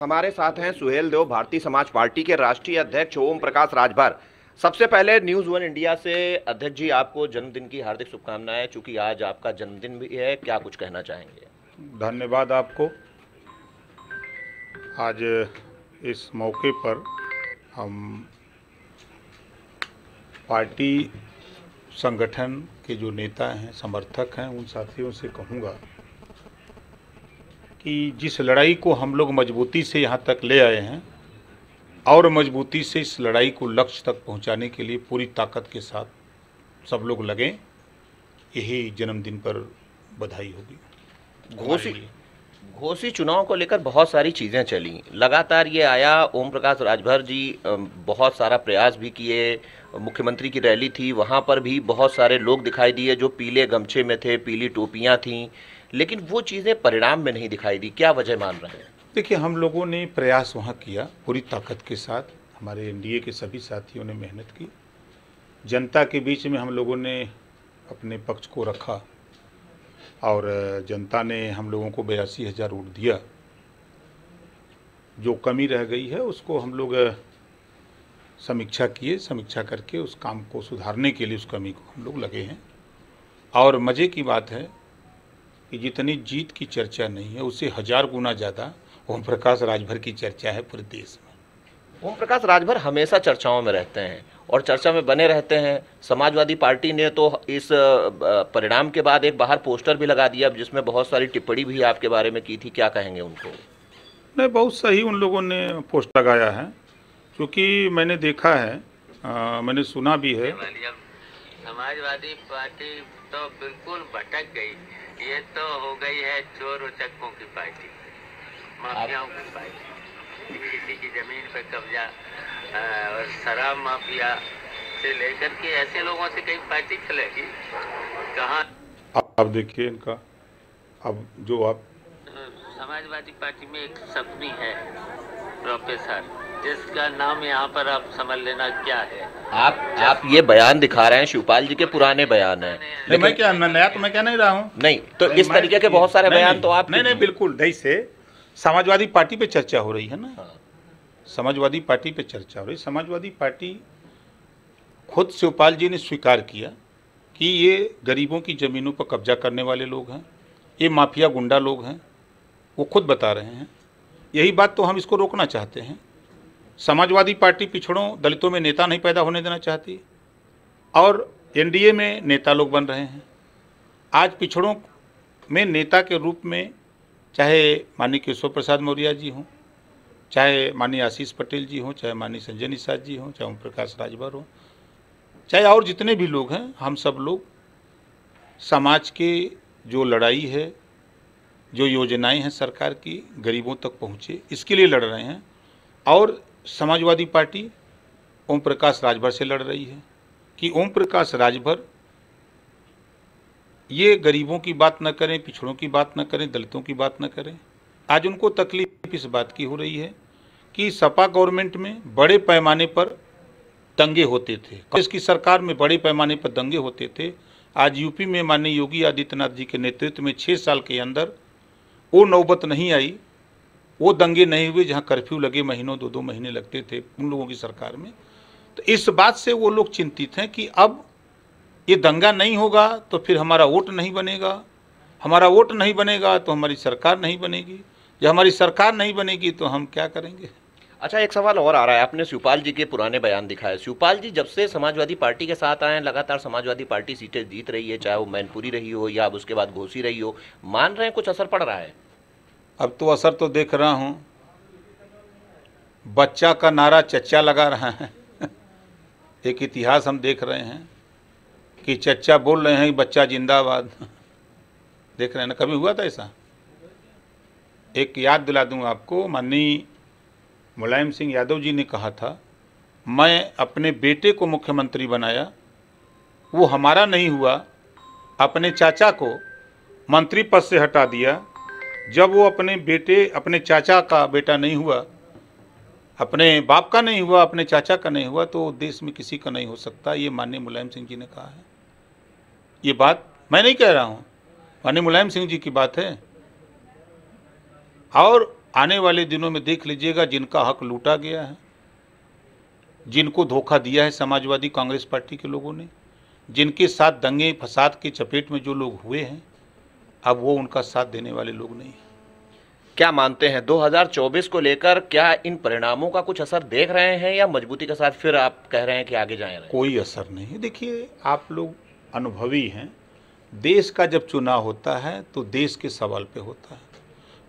हमारे साथ हैं सुहेल देव, भारतीय समाज पार्टी के राष्ट्रीय अध्यक्ष ओम प्रकाश राजभर। सबसे पहले न्यूज़ वन इंडिया से अध्यक्ष जी, आपको जन्मदिन की हार्दिक शुभकामनाएं। चूंकि आज आपका जन्मदिन भी है, क्या कुछ कहना चाहेंगे? धन्यवाद आपको। आज इस मौके पर हम पार्टी संगठन के जो नेता हैं, समर्थक हैं, उन साथियों से कहूँगा कि जिस लड़ाई को हम लोग मजबूती से यहाँ तक ले आए हैं और मजबूती से इस लड़ाई को लक्ष्य तक पहुँचाने के लिए पूरी ताकत के साथ सब लोग लगें, यही जन्मदिन पर बधाई होगी। घोसी चुनाव को लेकर बहुत सारी चीज़ें चली, लगातार ये आया। ओम प्रकाश राजभर जी बहुत सारा प्रयास भी किए। मुख्यमंत्री की रैली थी, वहाँ पर भी बहुत सारे लोग दिखाई दिए जो पीले गमछे में थे, पीली टोपियाँ थीं, लेकिन वो चीज़ें परिणाम में नहीं दिखाई दी। क्या वजह मान रहे हैं? देखिए, हम लोगों ने प्रयास वहाँ किया पूरी ताकत के साथ। हमारे एनडीए के सभी साथियों ने मेहनत की। जनता के बीच में हम लोगों ने अपने पक्ष को रखा और जनता ने हम लोगों को 82,000 वोट दिया। जो कमी रह गई है उसको हम लोग समीक्षा किए, समीक्षा करके उस काम को सुधारने के लिए उस कमी को हम लोग लगे हैं। और मज़े की बात है कि जितनी जीत की चर्चा नहीं है, उससे 1000 गुना ज़्यादा ओम प्रकाश राजभर की चर्चा है पूरे देश में। ओम प्रकाश राजभर हमेशा चर्चाओं में रहते हैं और चर्चा में बने रहते हैं। समाजवादी पार्टी ने तो इस परिणाम के बाद एक बाहर पोस्टर भी लगा दिया जिसमें बहुत सारी टिप्पणी भी आपके बारे में की थी। क्या कहेंगे उनको? नहीं, बहुत सही उन लोगों ने पोस्ट लगाया है, क्योंकि मैंने देखा है, मैंने सुना भी है। समाजवादी पार्टी तो बिल्कुल भटक गई। ये तो हो गई है चोर उचक्कों की पार्टी, माफियाओं की पार्टी। किसी की जमीन पर कब्जा और शराब माफिया से लेकर के ऐसे लोगों से कहीं पार्टी चलेगी कहाँ? आप देखिए इनका, अब जो आप समाजवादी पार्टी में एक सपनी है प्रोफेसर, जिसका नाम यहाँ पर आप समझ लेना क्या है। आप ये बयान दिखा रहे हैं, शिवपाल जी के पुराने बयान हैं। लेकिन मैं क्या नया तो मैं क्या नहीं रहा हूँ। नहीं तो इस तरीके के बहुत सारे बयान तो आप नहीं, बिल्कुल नहीं। से समाजवादी पार्टी पे चर्चा हो रही है ना। हाँ। समाजवादी पार्टी पे चर्चा हो रही। समाजवादी पार्टी खुद शिवपाल जी ने स्वीकार किया कि ये गरीबों की ज़मीनों पर कब्जा करने वाले लोग हैं, ये माफिया गुंडा लोग हैं। वो खुद बता रहे हैं। यही बात तो हम इसको रोकना चाहते हैं। समाजवादी पार्टी पिछड़ों दलितों में नेता नहीं पैदा होने देना चाहती और एनडीए में नेता लोग बन रहे हैं। आज पिछड़ों में नेता के रूप में चाहे माननीय केशव प्रसाद मौर्य जी हों, चाहे माननीय आशीष पटेल जी हों, चाहे माननीय संजय निषाद जी हों, चाहे ओम प्रकाश राजभर हों, चाहे और जितने भी लोग हैं, हम सब लोग समाज के जो लड़ाई है, जो योजनाएं हैं सरकार की गरीबों तक पहुँचे, इसके लिए लड़ रहे हैं। और समाजवादी पार्टी ओम प्रकाश राजभर से लड़ रही है कि ओम प्रकाश राजभर ये गरीबों की बात न करें, पिछड़ों की बात न करें, दलितों की बात न करें। आज उनको तकलीफ इस बात की हो रही है कि सपा गवर्नमेंट में बड़े पैमाने पर दंगे होते थे, कांग्रेस की सरकार में बड़े पैमाने पर दंगे होते थे। आज यूपी में माननीय योगी आदित्यनाथ जी के नेतृत्व में 6 साल के अंदर वो नौबत नहीं आई, वो दंगे नहीं हुए जहां कर्फ्यू लगे महीनों 2-2 महीने लगते थे उन लोगों की सरकार में। तो इस बात से वो लोग चिंतित हैं कि अब ये दंगा नहीं होगा तो फिर हमारा वोट नहीं बनेगा, हमारा वोट नहीं बनेगा तो हमारी सरकार नहीं बनेगी, जब हमारी सरकार नहीं बनेगी तो हम क्या करेंगे। अच्छा, एक सवाल और आ रहा है। आपने शिवपाल जी के पुराने बयान दिखाए। शिवपाल जी जब से समाजवादी पार्टी के साथ आए हैं, लगातार समाजवादी पार्टी सीटें जीत रही है, चाहे वो मैनपुरी रही हो या अब उसके बाद घोसी रही हो। मान रहे हैं कुछ असर पड़ रहा है? अब तो असर तो देख रहा हूँ, बच्चा का नारा चच्चा लगा रहा है। एक इतिहास हम देख रहे हैं कि चच्चा बोल रहे हैं कि बच्चा जिंदाबाद। देख रहे हैं ना, कभी हुआ था ऐसा? एक याद दिला दूं आपको, माननीय मुलायम सिंह यादव जी ने कहा था, मैं अपने बेटे को मुख्यमंत्री बनाया, वो हमारा नहीं हुआ, अपने चाचा को मंत्री पद से हटा दिया। जब वो अपने चाचा का बेटा नहीं हुआ, अपने बाप का नहीं हुआ, अपने चाचा का नहीं हुआ, तो देश में किसी का नहीं हो सकता। ये माननीय मुलायम सिंह जी ने कहा है। ये बात मैं नहीं कह रहा हूँ, माननीय मुलायम सिंह जी की बात है। और आने वाले दिनों में देख लीजिएगा जिनका हक लूटा गया है, जिनको धोखा दिया है समाजवादी कांग्रेस पार्टी के लोगों ने, जिनके साथ दंगे फसाद की चपेट में जो लोग हुए हैं, अब वो उनका साथ देने वाले लोग नहीं हैं। क्या मानते हैं 2024 को लेकर, क्या इन परिणामों का कुछ असर देख रहे हैं या मजबूती के साथ फिर आप कह रहे हैं कि आगे जाए रहे? कोई असर नहीं है। देखिए, आप लोग अनुभवी हैं, देश का जब चुनाव होता है तो देश के सवाल पे होता है,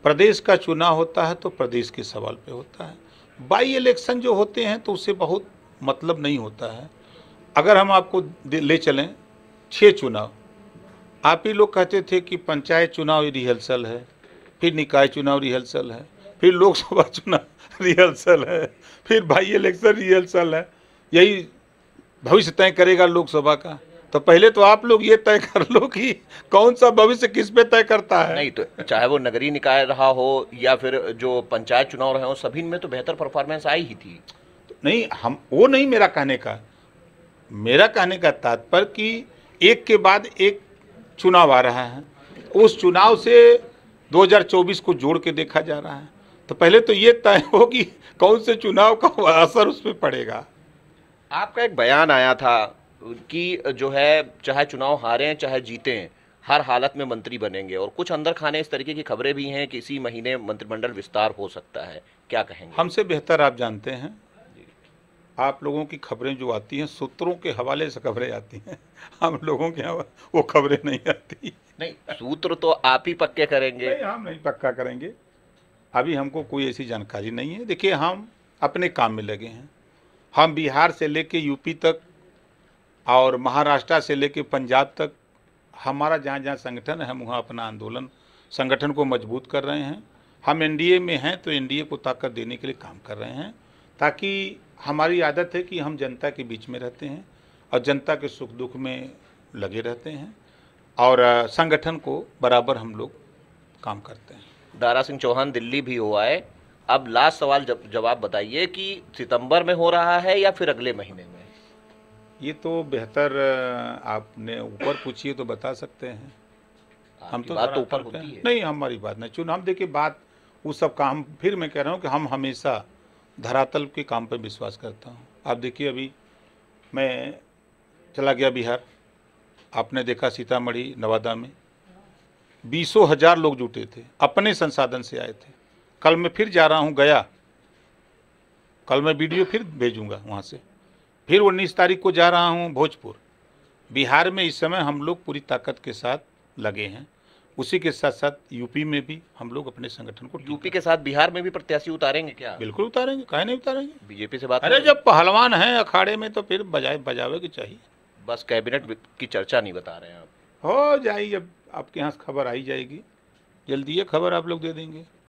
प्रदेश का चुनाव होता है तो प्रदेश के सवाल पे होता है। बाई इलेक्शन जो होते हैं तो उससे बहुत मतलब नहीं होता है। अगर हम आपको ले चलें 6 चुनाव, आप ही लोग कहते थे कि पंचायत चुनाव रिहर्सल है, फिर निकाय चुनाव रिहर्सल है, फिर लोकसभा चुनाव रिहर्सल है, फिर बाई इलेक्शन रिहर्सल है, यही भविष्य तय करेगा लोकसभा का। तो पहले तो आप लोग ये तय कर लो कि कौन सा भविष्य किस पे तय करता है। नहीं तो चाहे वो नगरीय निकाय रहा हो या फिर जो पंचायत चुनाव रहे हो, सभी में तो बेहतर परफॉर्मेंस आई ही थी। नहीं, हम वो नहीं मेरा कहने का तात्पर्य कि एक के बाद एक चुनाव आ रहा है, उस चुनाव से 2024 को जोड़ के देखा जा रहा है। तो पहले तो ये तय हो कि कौन से चुनाव का असर उस पर पड़ेगा। आपका एक बयान आया था कि जो है चाहे चुनाव हारें चाहे जीतें, हर हालत में मंत्री बनेंगे, और कुछ अंदर खाने इस तरीके की खबरें भी हैं कि इसी महीने मंत्रिमंडल विस्तार हो सकता है। क्या कहेंगे? हमसे बेहतर आप जानते हैं, आप लोगों की खबरें जो आती हैं सूत्रों के हवाले से खबरें आती हैं, हम लोगों के यहाँ वो खबरें नहीं आती। नहीं, सूत्र तो आप ही पक्के करेंगे। नहीं, हम नहीं पक्का करेंगे, अभी हमको कोई ऐसी जानकारी नहीं है। देखिए, हम अपने काम में लगे हैं। हम बिहार से लेके यूपी तक और महाराष्ट्र से लेके पंजाब तक, हमारा जहाँ जहाँ संगठन है हम वहाँ अपना आंदोलन संगठन को मजबूत कर रहे हैं। हम एनडीए में हैं तो एनडीए को ताकत देने के लिए काम कर रहे हैं, ताकि हमारी आदत है कि हम जनता के बीच में रहते हैं और जनता के सुख दुख में लगे रहते हैं, और संगठन को बराबर हम लोग काम करते हैं। दारा सिंह चौहान दिल्ली भी हुआ है। अब लास्ट सवाल जवाब बताइए कि सितंबर में हो रहा है या फिर अगले महीने में? ये तो बेहतर आपने ऊपर पूछिए तो बता सकते हैं। हम तो बात तो ऊपर होती है। नहीं, हमारी बात नहीं। चुनाव देखिए, बात वो सब काम, फिर मैं कह रहा हूँ कि हम हमेशा धरातल के काम पर विश्वास करता हूँ। आप देखिए, अभी मैं चला गया बिहार, आपने देखा सीतामढ़ी नवादा में 20,000 लोग जुटे थे, अपने संसाधन से आए थे। कल मैं फिर जा रहा हूँ गया, कल मैं वीडियो फिर भेजूंगा वहाँ से। फिर 19 तारीख को जा रहा हूँ भोजपुर। बिहार में इस समय हम लोग पूरी ताकत के साथ लगे हैं, उसी के साथ साथ यूपी में भी हम लोग अपने संगठन को। यूपी के साथ बिहार में भी प्रत्याशी उतारेंगे क्या? बिल्कुल उतारेंगे, काहे नहीं उतारेंगे। बीजेपी से बात? अरे जब पहलवान हैं अखाड़े में तो फिर बजावे की चाहिए। बस कैबिनेट की चर्चा नहीं बता रहे हैं आप? हो जाएगी, अब आपके यहाँ खबर आई जाएगी, जल्दी ये खबर आप लोग दे देंगे।